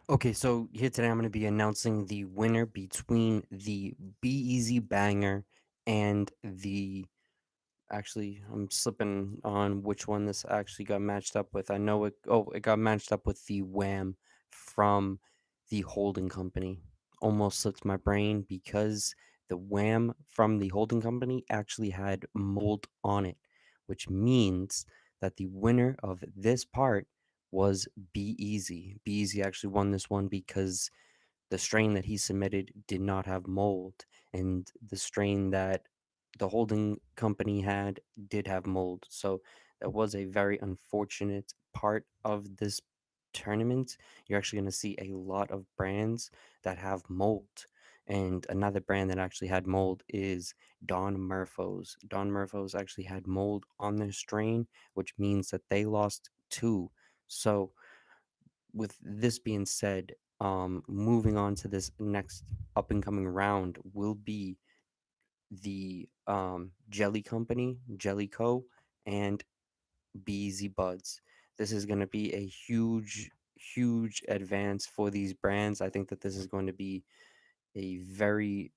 Okay, so here today I'm going to be announcing the winner between the Be Easy Banger and the. Actually, I'm slipping on which one this actually got matched up with. I know it. Oh, it got matched up with the Wham from the holding company. Almost slipped my brain because the Wham from the holding company actually had mold on it, which means that the winner of this part was Be Easy. Be Easy actually won this one because the strain that he submitted did not have mold, and the strain that the holding company had did have mold. So that was a very unfortunate part of this tournament. You're actually going to see a lot of brands that have mold. And another brand that actually had mold is Don Murphy's. Don Murphy's actually had mold on their strain, which means that they lost two. So with this being said, moving on to this next up and coming round will be the Jelly Company, Jellico, and Beezy Buds. This is going to be a huge advance for these brands. I think that this is going to be a very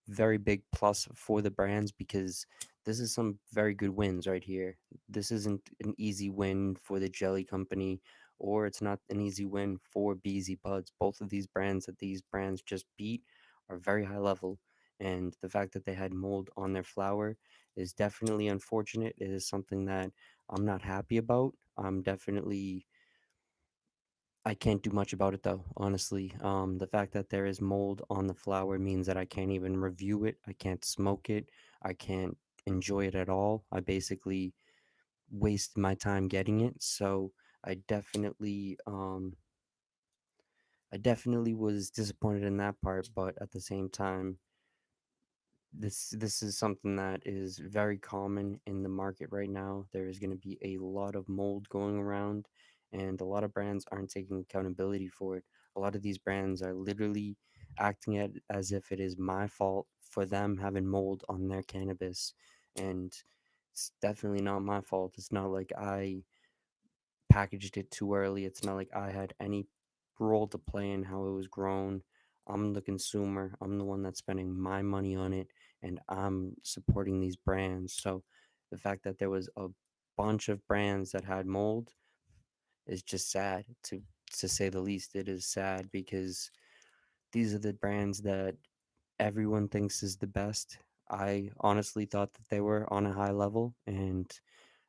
big plus for the brands because this is some very good wins right here. This isn't an easy win for the Jelly Company, or it's not an easy win for BZ Buds. Both of these brands that these brands just beat are very high level, and the fact that they had mold on their flour is definitely unfortunate. It is something that I'm not happy about. I'm definitely I can't do much about it though, honestly. The fact that there is mold on the flower means that I can't even review it. I can't smoke it. I can't enjoy it at all. I basically waste my time getting it. So I definitely, um, I definitely was disappointed in that part. But at the same time, this is something that is very common in the market right now. There is going to be a lot of mold going around, and a lot of brands aren't taking accountability for it. A lot of these brands are literally acting it as if it is my fault for them having mold on their cannabis, and it's definitely not my fault. It's not like I packaged it too early. It's not like I had any role to play in how it was grown. I'm the consumer. I'm the one that's spending my money on it, and I'm supporting these brands. So the fact that there was a bunch of brands that had mold is just sad to say the least. It is sad because these are the brands that everyone thinks is the best. I honestly thought that they were on a high level, and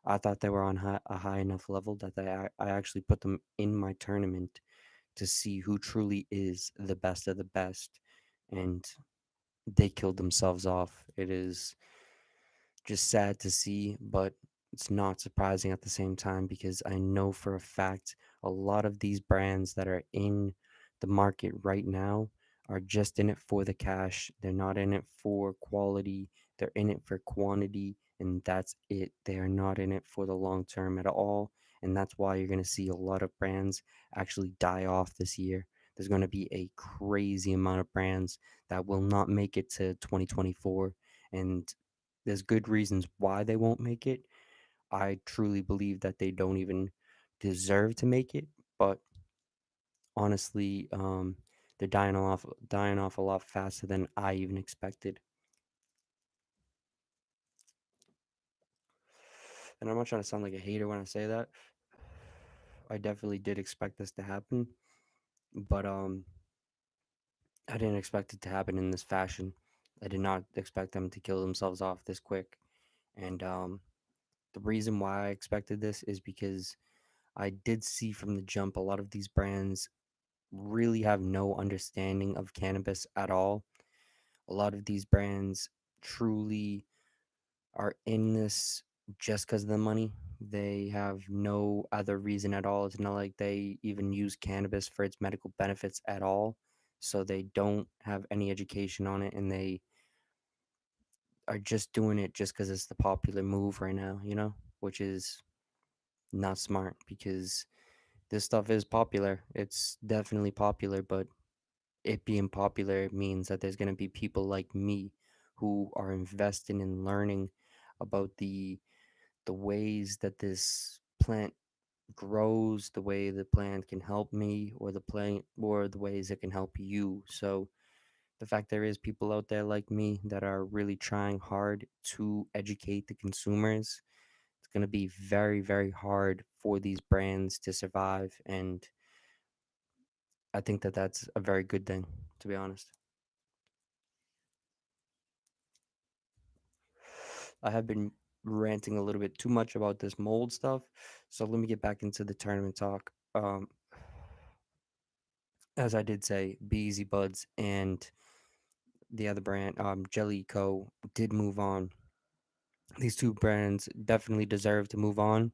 I thought they were on a high enough level that I actually put them in my tournament to see who truly is the best of the best. And they killed themselves off. It is just sad to see, but it's not surprising at the same time because I know for a fact a lot of these brands that are in the market right now are just in it for the cash. They're not in it for quality, they're in it for quantity, and that's it. They are not in it for the long term at all. And that's why you're going to see a lot of brands actually die off this year. There's going to be a crazy amount of brands that will not make it to 2024, and there's good reasons why they won't make it. I truly believe that they don't even deserve to make it, but honestly, they're dying off a lot faster than I even expected. And I'm not trying to sound like a hater when I say that. I definitely did expect this to happen, but I didn't expect it to happen in this fashion. I did not expect them to kill themselves off this quick. And the reason why I expected this is because I did see from the jump a lot of these brands really have no understanding of cannabis at all. A lot of these brands truly are in this just because of the money. They have no other reason at all. It's not like they even use cannabis for its medical benefits at all. So they don't have any education on it, and they are just doing it just because it's the popular move right now, which is not smart because this stuff is popular. It's definitely popular, but it being popular means that there's going to be people like me who are invested in learning about the ways that this plant grows, the way the plant can help me, or the plant or the ways it can help you. So the fact there is people out there like me that are really trying hard to educate the consumers, it's going to be very, very hard for these brands to survive. And I think that that's a very good thing, to be honest. I have been ranting a little bit too much about this mold stuff. So let me get back into the tournament talk. As I did say, Be Easy Buds and the other brand, Jelly Co., did move on. These two brands definitely deserve to move on.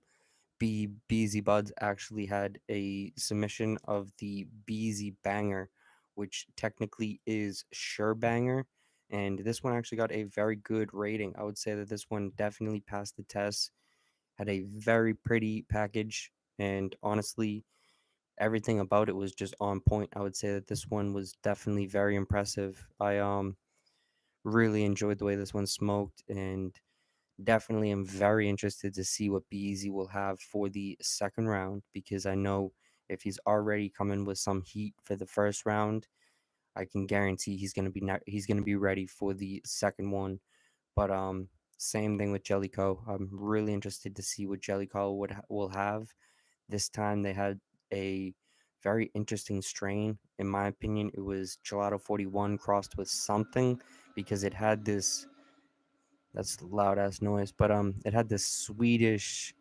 Beezy Buds actually had a submission of the Beezy Banger, which technically is Sure Banger. And this one actually got a very good rating. I would say that this one definitely passed the test, had a very pretty package, and honestly, everything about it was just on point. I would say that this one was definitely very impressive. I really enjoyed the way this one smoked, and definitely am very interested to see what Beezy will have for the second round, because I know if he's already coming with some heat for the first round, I can guarantee he's gonna be ready for the second one. But same thing with Jellicoe. I'm really interested to see what Jellicoe will have. This time they had a very interesting strain. In my opinion, it was Gelato 41 crossed with something, because it had this, that's loud ass noise, but it had this Swedish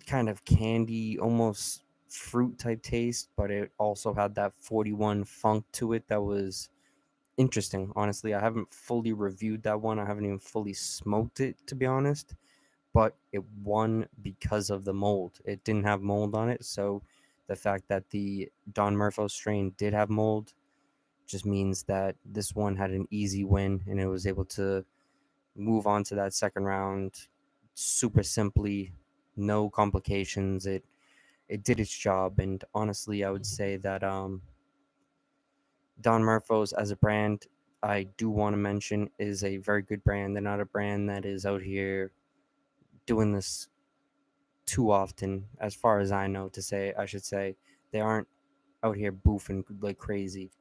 kind of candy, almost fruit type taste, but it also had that 41 funk to it that was interesting. Honestly, I haven't fully reviewed that one. I haven't even fully smoked it, to be honest, but it won because of the mold. It didn't have mold on it, so the fact that the Don Murphy strain did have mold just means that this one had an easy win, and it was able to move on to that second round super simply, no complications. It did its job, and honestly, I would say that Don Murphy's as a brand, I do want to mention, is a very good brand. They're not a brand that is out here doing this too often, as far as I know. To say, I should say, they aren't out here boofing like crazy,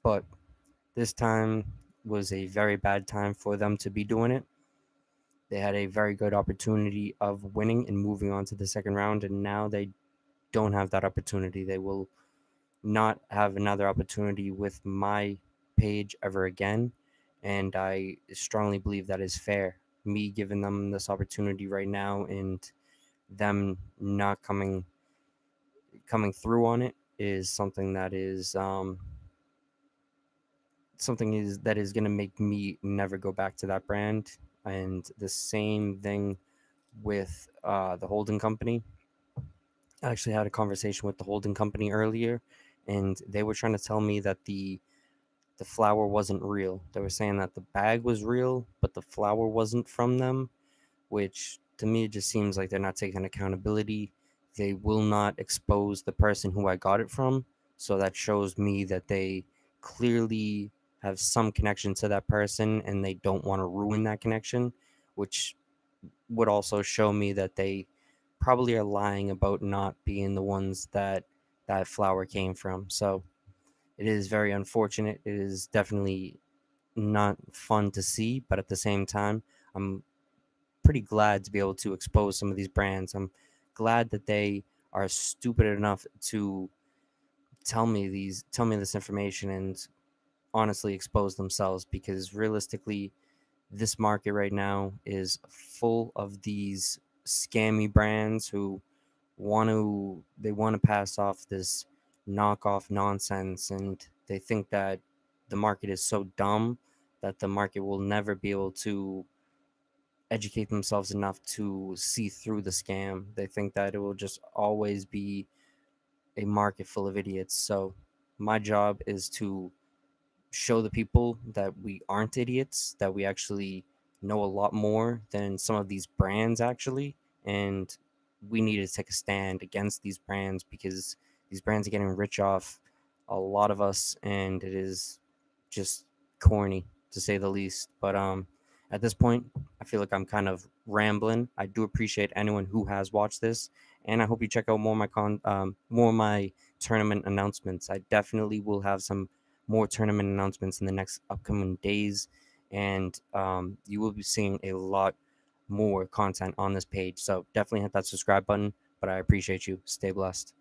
but this time was a very bad time for them to be doing it. They had a very good opportunity of winning and moving on to the second round, and now they don't have that opportunity. They will not have another opportunity with my page ever again, and I strongly believe that is fair. Me giving them this opportunity right now and them not coming through on it is something that is something is that is going to make me never go back to that brand. And the same thing with the holding company. I actually had a conversation with the holding company earlier, and they were trying to tell me that the flower wasn't real. They were saying that the bag was real, but the flower wasn't from them, which to me just seems like they're not taking accountability. They will not expose the person who I got it from, so that shows me that they clearly have some connection to that person and they don't want to ruin that connection, which would also show me that they probably are lying about not being the ones that that flower came from. So it is very unfortunate. It is definitely not fun to see, but at the same time, I'm pretty glad to be able to expose some of these brands. I'm glad that they are stupid enough to tell me this information and honestly expose themselves, because realistically this market right now is full of these scammy brands who want to pass off this knockoff nonsense, and they think that the market is so dumb that the market will never be able to educate themselves enough to see through the scam. They think that it will just always be a market full of idiots. So my job is to show the people that we aren't idiots, that we actually know a lot more than some of these brands actually, and we need to take a stand against these brands, because these brands are getting rich off a lot of us, and it is just corny to say the least. But At this point, I feel like I'm kind of rambling. I do appreciate anyone who has watched this, and I hope you check out more of my tournament announcements. I definitely will have some more tournament announcements in the next upcoming days, and you will be seeing a lot more content on this page. So definitely hit that subscribe button. But I appreciate you. Stay blessed.